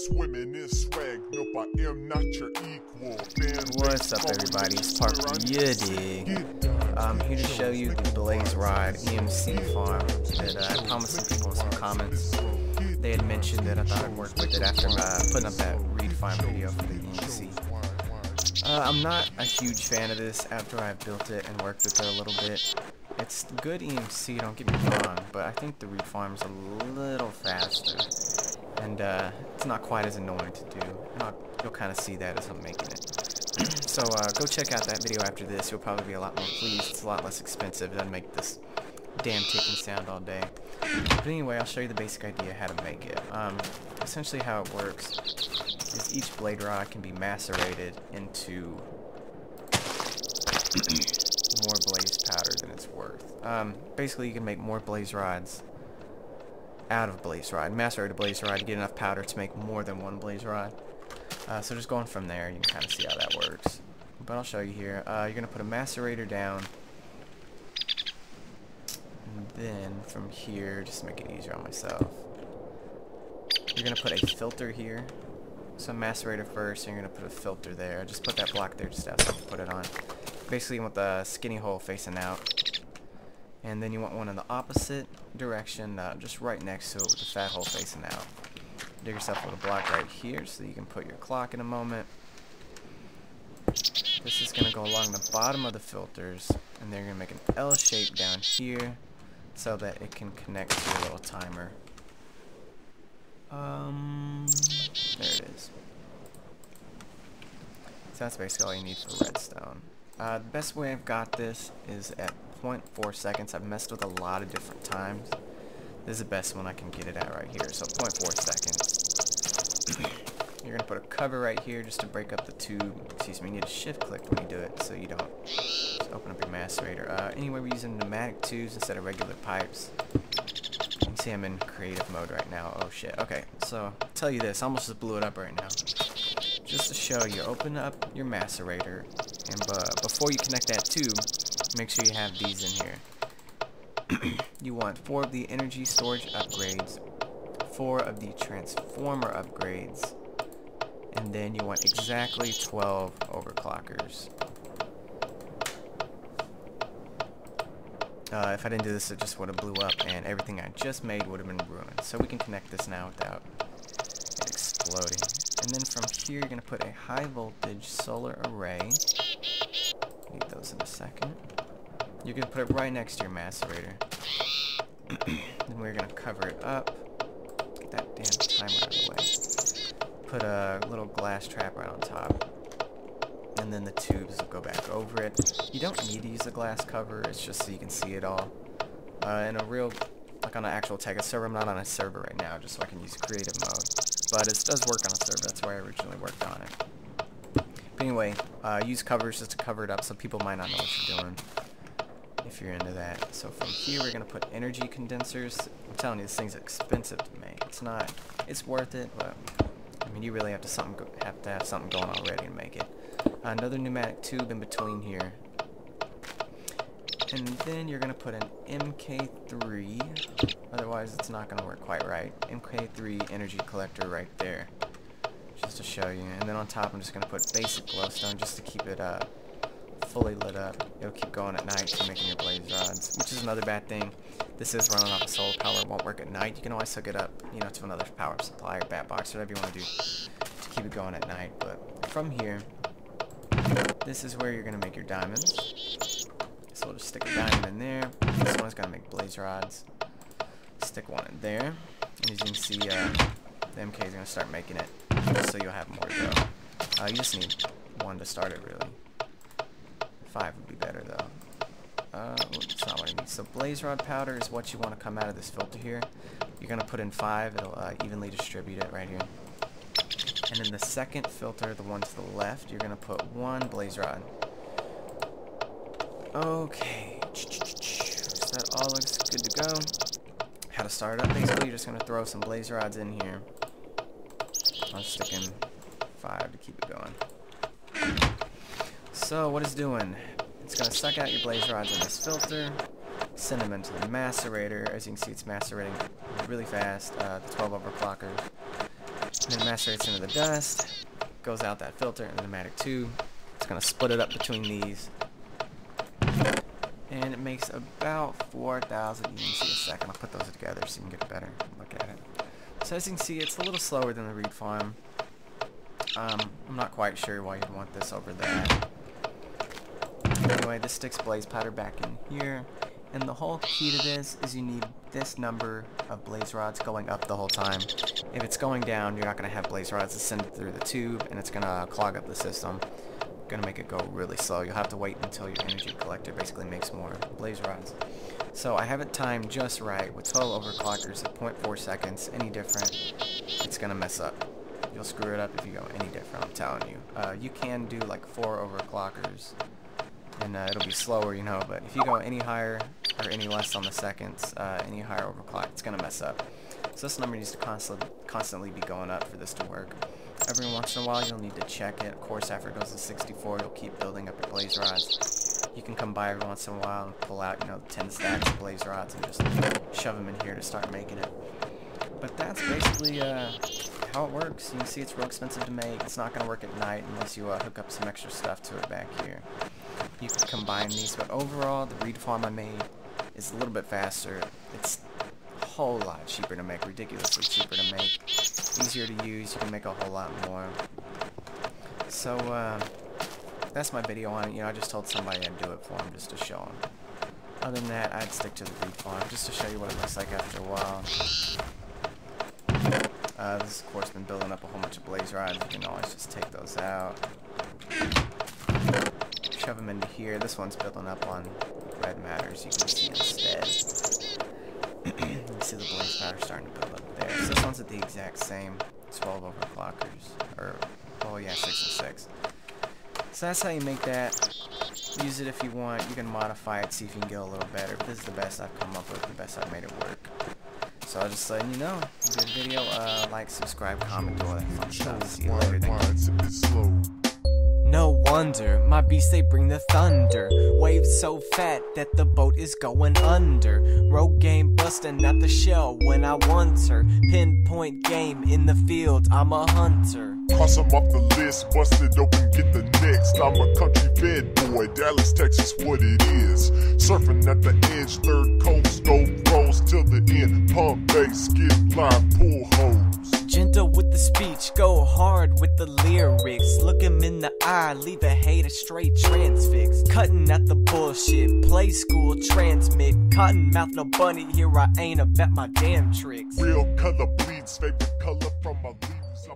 swimming in swag. Nope, I am not your equal. What's up, everybody? It's PYD-Gaming. I'm here to show you the Blazerod EMC farm that I promised some people in some comments. They had mentioned that I thought I'd work with it after putting up that read farm video for the EMC. I'm not a huge fan of this after I've built it and worked with it a little bit. It's good EMC, don't get me wrong, but I think the read farm's a little faster. And it's not quite as annoying to do. You'll kind of see that as I'm making it. So go check out that video after this. You'll probably be a lot more pleased. It's a lot less expensive. It doesn't make this damn ticking sound all day. But anyway, I'll show you the basic idea how to make it. Essentially how it works is each blade rod can be macerated into more blaze powder than it's worth. Basically, you can make more blaze rods out of blaze rod. Macerate a blaze rod to get enough powder to make more than one blaze rod. So just going from there, you can kind of see how that works. But I'll show you here. You're going to put a macerator down. And then from here, just to make it easier on myself, you're going to put a filter here. So macerator first, and you're going to put a filter there. Just put that block there just outside to put it on. Basically you want the skinny hole facing out. And then you want one in the opposite direction, just right next to it with the fat hole facing out. Dig yourself a little block right here so you can put your clock in a moment. This is going to go along the bottom of the filters, and they're going to make an L shape down here so that it can connect to your little timer. There it is. So that's basically all you need for redstone. The best way I've got this is at 0.4 seconds. I've messed with a lot of different times. This is the best one I can get it at right here. So 0.4 seconds. You're going to put a cover right here just to break up the tube. Excuse me, you need to shift click when you do it so you don't just open up your macerator. Anyway, we're using pneumatic tubes instead of regular pipes. You can see I'm in creative mode right now. Oh shit. Okay, so I'll tell you this. I almost just blew it up right now. Just to show you, open up your macerator, and before you connect that tube, make sure you have these in here. You want 4 of the energy storage upgrades, 4 of the transformer upgrades, and then you want exactly 12 overclockers. If I didn't do this, it just would have blew up, and everything I just made would have been ruined. So we can connect this now without it exploding. And then from here, you're going to put a high voltage solar array. Need those in a second. You're going to put it right next to your macerator. Then we're going to cover it up. Get that damn timer out of the way. Put a little glass trap right on top. And then the tubes will go back over it. You don't need to use a glass cover, it's just so you can see it all. In a real, like on an actual Tekkit server, I'm not on a server right now, just so I can use creative mode. But it does work on a server, that's why I originally worked on it. But anyway, use covers just to cover it up so people might not know what you're doing, if you're into that. So from here we're going to put energy condensers. I'm telling you, this thing's expensive to make. It's not, it's worth it, but I mean, you really have to have something going on already to make it. Another pneumatic tube in between here. And then you're going to put an MK3, otherwise it's not going to work quite right. MK3 energy collector right there, just to show you. And then on top I'm just going to put basic glowstone just to keep it fully lit up. It'll keep going at night for making your blaze rods, which is another bad thing. This is running off of solar power, it won't work at night. You can always hook it up, you know, to another power supply or bat box, whatever you want to do to keep it going at night. But from here, this is where you're going to make your diamonds. So we'll just stick a diamond in there. This one's going to make blaze rods. Stick one in there. And as you can see, the MK is going to start making it, so you'll have more to go. You just need 1 to start it, really. 5 would be better, though. That's not what I need. So blaze rod powder is what you want to come out of this filter here. You're going to put in 5. It'll evenly distribute it right here. And then the second filter, the one to the left, you're going to put 1 blaze rod. Okay. So that all looks good to go. How to start it up, basically, you're just going to throw some blaze rods in here. I'll stick in 5 to keep it going. So what it's doing, it's going to suck out your blaze rods in this filter, send them into the macerator. As you can see, it's macerating really fast, the 12 overclockers. And then it macerates into the dust, goes out that filter and the pneumatic tube. It's going to split it up between these. And it makes about 4,000 EMC a second. I'll put those together so you can get a better look at it. So as you can see, it's a little slower than the reed farm. I'm not quite sure why you'd want this over that. Anyway, this sticks blaze powder back in here. And the whole key to this is you need this number of blaze rods going up the whole time. If it's going down, you're not going to have blaze rods ascend through the tube, and it's going to clog up the system. Going to make it go really slow. You'll have to wait until your energy collector basically makes more blaze rods. So I have it timed just right with 12 overclockers at 0.4 seconds. Any different, it's going to mess up. You'll screw it up if you go any different, I'm telling you. You can do like 4 overclockers, and it'll be slower, you know, but if you go any higher or any less on the seconds, any higher overclock, it's going to mess up. So this number needs to constantly be going up for this to work. Every once in a while, you'll need to check it. Of course, after it goes to 64, you'll keep building up your blaze rods. You can come by every once in a while and pull out, 10 stacks of blaze rods and just shove them in here to start making it. But that's basically how it works. You can see it's real expensive to make. It's not going to work at night unless you hook up some extra stuff to it back here. You can combine these, but overall, the reed farm I made is a little bit faster. It's a whole lot cheaper to make, ridiculously cheaper to make. Easier to use, you can make a whole lot more. So, that's my video on it. I just told somebody I'd do it for them just to show them. Other than that, I'd stick to the reed farm just to show you what it looks like after a while. This, of course, been building up a whole bunch of blaze rods. You can always just take those out. Shove them into here. This one's building up on red matters, you can see instead. You can see the blaze powder starting to build up there. So this one's at the exact same 12 overclockers. Or, oh yeah, 6 and 6. So that's how you make that. Use it if you want. You can modify it, see if you can get a little better. But this is the best I've come up with, the best I've made it work. So I'll just letting you know. Good video. Like, subscribe, comment, all that fun stuff. See you later. No wonder, my beasts they bring the thunder. Waves so fat that the boat is going under. Rogue game busting at the shell when I want her. Pinpoint game in the field, I'm a hunter. Cross them off the list, busted open, get the next. I'm a country bed boy, Dallas, Texas, what it is. Surfing at the edge, third coast, go rolls till the end. Pump bass, skip line, pull hose. Gentle with the speech, go hard with the lyrics. Look him in the eye, leave a hater straight transfixed. Cutting at the bullshit, play school, transmit. Cotton mouth, no bunny, here I ain't about my damn tricks. Real color bleeds, favorite color from my leaves.